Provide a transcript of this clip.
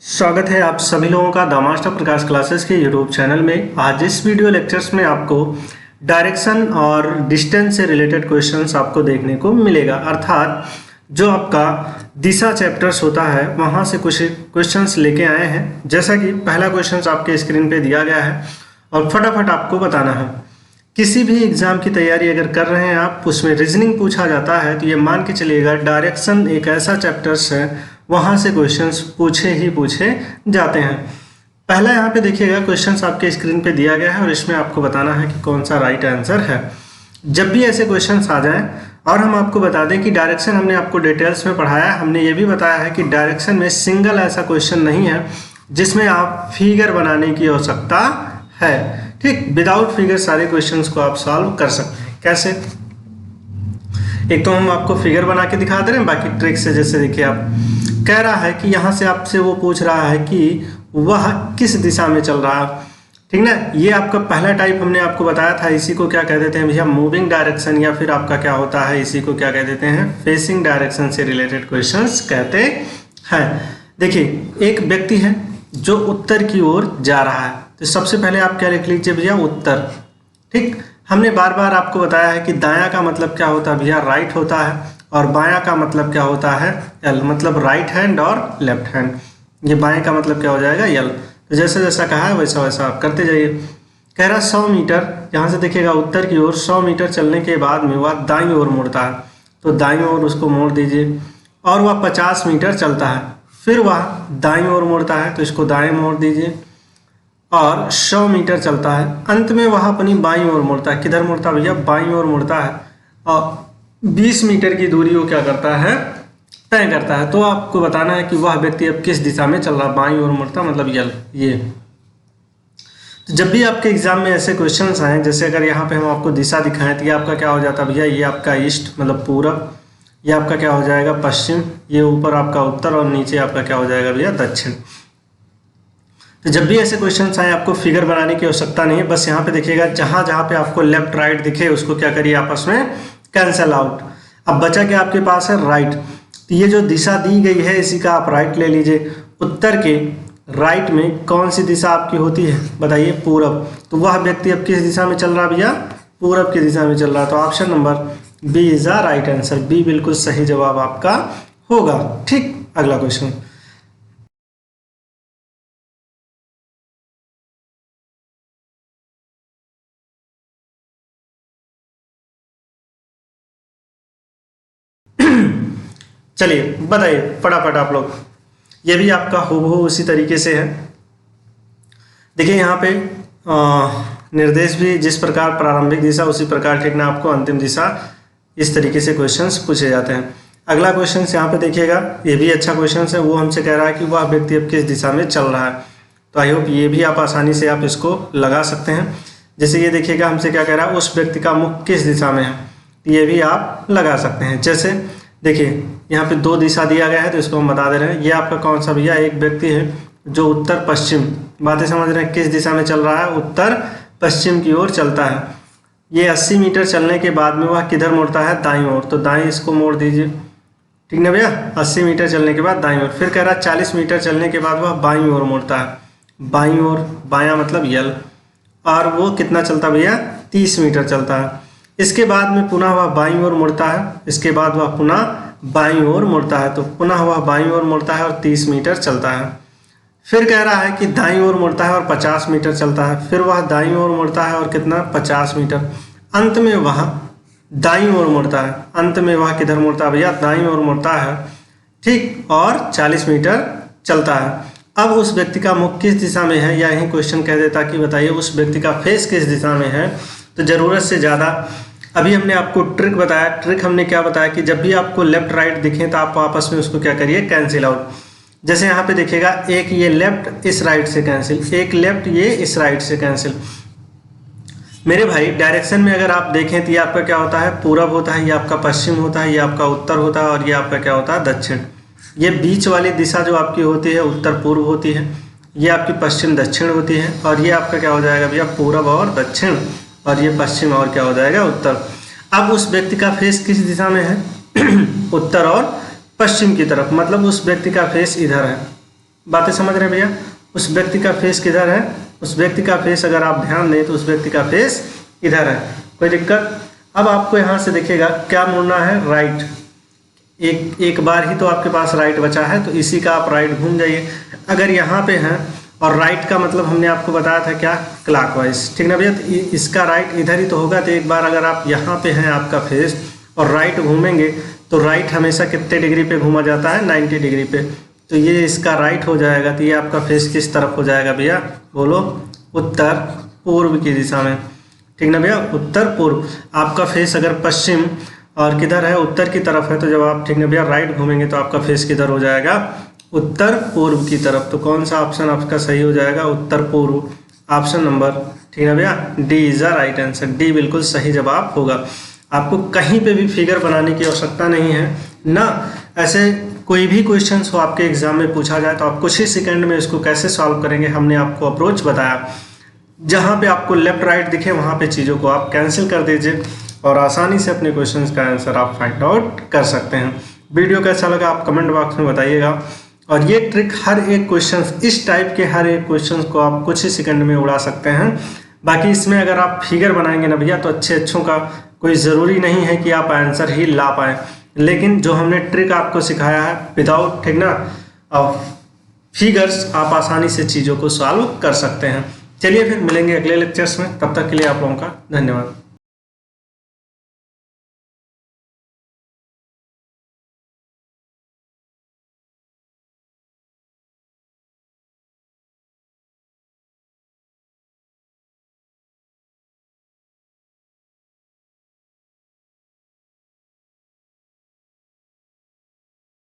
स्वागत है आप सभी लोगों का द मास्टर प्रकाश क्लासेस के यूट्यूब चैनल में। आज इस वीडियो लेक्चर्स में आपको डायरेक्शन और डिस्टेंस से रिलेटेड क्वेश्चंस आपको देखने को मिलेगा। अर्थात जो आपका दिशा चैप्टर्स होता है वहां से कुछ क्वेश्चंस लेके आए हैं। जैसा कि पहला क्वेश्चन आपके स्क्रीन पे दिया गया है और फटाफट आपको बताना है। किसी भी एग्जाम की तैयारी अगर कर रहे हैं आप, उसमें रीजनिंग पूछा जाता है तो ये मान के चलिएगा डायरेक्शन एक ऐसा चैप्टर्स है वहाँ से क्वेश्चंस पूछे जाते हैं। पहला यहाँ पे देखिएगा क्वेश्चंस आपके स्क्रीन पे दिया गया है और इसमें आपको बताना है कि कौन सा राइट आंसर है। जब भी ऐसे क्वेश्चंस आ जाएं और हम आपको बता दें कि डायरेक्शन हमने आपको डिटेल्स में पढ़ाया है, हमने ये भी बताया है कि डायरेक्शन में सिंगल ऐसा क्वेश्चन नहीं है जिसमें आप फिगर बनाने की आवश्यकता है। ठीक, विदाउट फिगर सारे क्वेश्चंस को आप सॉल्व कर सकते हैं। कैसे? एक तो हम आपको फिगर बना के दिखा दे रहे हैं, बाकी ट्रिक से जैसे देखिए आप कह रहा है कि यहाँ से आपसे वो पूछ रहा है कि वह किस दिशा में चल रहा है। ठीक ना, ये आपका पहला टाइप हमने आपको बताया था। इसी को क्या कह देते हैं भैया? मूविंग डायरेक्शन, या फिर आपका क्या होता है, इसी को क्या कह देते हैं? फेसिंग डायरेक्शन से रिलेटेड क्वेश्चंस कहते हैं। देखिए, एक व्यक्ति है जो उत्तर की ओर जा रहा है, तो सबसे पहले आप क्या लिख लीजिए भैया? उत्तर। ठीक, हमने बार बार आपको बताया है कि दायां का मतलब क्या होता है भैया? राइट होता है, और बायां का मतलब क्या होता है? एल, मतलब राइट हैंड और लेफ्ट हैंड। ये बाएं का मतलब क्या हो जाएगा? एल। तो जैसा जैसा कहा है वैसा वैसा आप करते जाइए। कह रहा 100 मीटर, यहाँ से देखिएगा उत्तर की ओर 100 मीटर चलने के बाद में वह दाईं ओर मुड़ता है, तो दाईं ओर उसको मोड़ दीजिए। और वह 50 मीटर चलता है, फिर वह दाईं ओर मुड़ता है, तो इसको दाएं मोड़ दीजिए। और 100 मीटर चलता है, अंत में वह अपनी बाईं ओर मुड़ता है। किधर मुड़ता है भैया? बाईं ओर मुड़ता है। और 20 मीटर की दूरी वो क्या करता है? तय करता है। तो आपको बताना है कि वह व्यक्ति अब किस दिशा में चल रहा है। बाईं ओर मुड़ता मतलब ये। तो जब भी आपके एग्जाम में ऐसे क्वेश्चंस आए, जैसे अगर यहाँ पे हम आपको दिशा दिखाएं तो ये आपका क्या हो जाता है भैया? ये आपका ईस्ट मतलब पूरब, ये आपका क्या हो जाएगा? पश्चिम, ये ऊपर आपका उत्तर और नीचे आपका क्या हो जाएगा भैया? दक्षिण। तो जब भी ऐसे क्वेश्चंस आए आपको फिगर बनाने की आवश्यकता नहीं है। बस यहाँ पे देखिएगा जहाँ जहाँ पे आपको लेफ्ट राइट दिखे उसको क्या करिए? आपस में कैंसल आउट। अब बचा क्या आपके पास है? राइट। तो ये जो दिशा दी गई है इसी का आप राइट ले लीजिए। उत्तर के राइट में कौन सी दिशा आपकी होती है बताइए? पूरब। तो वह व्यक्ति अब किस दिशा में चल रहा भैया? पूरब की दिशा में चल रहा। तो option number B is the right answer. B बिल्कुल सही जवाब आपका होगा। ठीक, अगला क्वेश्चन। चलिए बताइए फटाफट आप लोग। ये भी आपका हूबहू उसी तरीके से है। देखिए यहाँ पे निर्देश भी जिस प्रकार प्रारंभिक दिशा उसी प्रकार ठीक ना आपको अंतिम दिशा, इस तरीके से क्वेश्चंस पूछे जाते हैं। अगला क्वेश्चन यहाँ पे देखिएगा, ये भी अच्छा क्वेश्चन है। वो हमसे कह रहा है कि वह व्यक्ति अब किस दिशा में चल रहा है। तो आई होप ये भी आप आसानी से आप इसको लगा सकते हैं। जैसे ये देखिएगा हमसे क्या कह रहा है? उस व्यक्ति का मुख किस दिशा में है, ये भी आप लगा सकते हैं। जैसे देखिए यहाँ पे 2 दिशा दिया गया है तो इसको हम बता दे रहे हैं। ये आपका कौन सा भैया? एक व्यक्ति है जो उत्तर पश्चिम, बातें समझ रहे हैं, किस दिशा में चल रहा है? उत्तर पश्चिम की ओर चलता है। ये 80 मीटर चलने के बाद में वह किधर मुड़ता है? दाईं ओर। तो दाईं इसको मोड़ दीजिए। ठीक ना भैया? 80 मीटर चलने के बाद दाईं ओर। फिर कह रहा है 40 मीटर चलने के बाद वह बाईं ओर मुड़ता है। बाईं ओर, बायां मतलब यल। और वो कितना चलता भैया? 30 मीटर चलता है। इसके बाद में पुनः वह बाईं ओर मुड़ता है। इसके बाद वह पुनः बाईं ओर मुड़ता है, तो पुनः वह बाईं ओर मुड़ता है और 30 मीटर चलता है। फिर कह रहा है कि दाईं ओर मुड़ता है और 50 मीटर चलता है। फिर वह दाईं ओर मुड़ता है और कितना? 50 मीटर। अंत में वह दाईं ओर मुड़ता है। अंत में वह किधर मुड़ता है भैया? दाईं ओर मुड़ता है। ठीक, और 40 मीटर चलता है। अब उस व्यक्ति का मुख किस दिशा में है, या यही क्वेश्चन कह देता कि बताइए उस व्यक्ति का फेस किस दिशा में है। तो ज़रूरत से ज़्यादा अभी हमने आपको ट्रिक बताया। ट्रिक हमने क्या बताया कि जब भी आपको लेफ्ट राइट दिखें तो आप आपस में उसको क्या करिए? Cancel out. जैसे यहाँ पे देखिएगा, एक ये लेफ्ट इस राइट से कैंसिल, एक लेफ्ट ये इस राइट से कैंसिल। मेरे भाई डायरेक्शन में अगर आप देखें तो ये आपका क्या होता है? पूरब होता है, ये आपका पश्चिम होता है, ये आपका उत्तर होता है, और ये आपका क्या होता है? दक्षिण। ये बीच वाली दिशा जो आपकी होती है उत्तर पूर्व होती है, ये आपकी पश्चिम दक्षिण होती है, और ये आपका क्या हो जाएगा भैया? पूरब और दक्षिण, और ये पश्चिम और क्या हो जाएगा? उत्तर। अब उस व्यक्ति का फेस किस दिशा में है? उत्तर और पश्चिम की तरफ, मतलब उस व्यक्ति का फेस इधर है। बातें समझ रहे हैं भैया? उस व्यक्ति का फेस किधर है, उस व्यक्ति का फेस अगर आप ध्यान दें तो उस व्यक्ति का फेस इधर है। कोई दिक्कत? अब आपको यहाँ से देखिएगा क्या मुड़ना है, राइट। एक बार ही तो आपके पास राइट बचा है, तो इसी का आप राइट घूम जाइए। अगर यहाँ पे हैं और राइट का मतलब हमने आपको बताया था क्या, क्लॉकवाइज, ठीक ना भैया? तो इसका राइट इधर ही तो होगा। तो एक बार अगर आप यहाँ पे हैं आपका फेस और राइट घूमेंगे तो राइट हमेशा कितने डिग्री पे घूमा जाता है, 90 डिग्री पे। तो ये इसका राइट हो जाएगा। तो ये आपका फेस किस तरफ हो जाएगा भैया, बोलो? उत्तर पूर्व की दिशा में, ठीक ना भैया? उत्तर पूर्व। आपका फेस अगर पश्चिम और किधर है, उत्तर की तरफ है, तो जब आप, ठीक ना भैया, राइट घूमेंगे तो आपका फेस किधर हो जाएगा, उत्तर पूर्व की तरफ। तो कौन सा ऑप्शन आपका सही हो जाएगा, उत्तर पूर्व, ऑप्शन नंबर, ठीक है भैया, D is the right answer. D बिल्कुल सही जवाब होगा। आपको कहीं पे भी फिगर बनाने की आवश्यकता नहीं है ना। ऐसे कोई भी क्वेश्चन हो आपके एग्जाम में पूछा जाए तो आप कुछ ही सेकंड में इसको कैसे सॉल्व करेंगे, हमने आपको अप्रोच बताया। जहाँ पे आपको लेफ्ट राइट दिखे वहाँ पे चीज़ों को आप कैंसिल कर दीजिए और आसानी से अपने क्वेश्चंस का आंसर आप फाइंड आउट कर सकते हैं। वीडियो कैसा लगा आप कमेंट बॉक्स में बताइएगा। और ये ट्रिक हर एक क्वेश्चन, इस टाइप के हर एक क्वेश्चन को आप कुछ ही सेकंड में उड़ा सकते हैं। बाकी इसमें अगर आप फिगर बनाएंगे ना भैया, तो अच्छों का कोई ज़रूरी नहीं है कि आप आंसर ही ला पाएँ, लेकिन जो हमने ट्रिक आपको सिखाया है विदाउट, ठीक ना, फिगर्स, आप आसानी से चीज़ों को सॉल्व कर सकते हैं। चलिए फिर मिलेंगे अगले लेक्चर्स में, तब तक के लिए आप लोगों का धन्यवाद।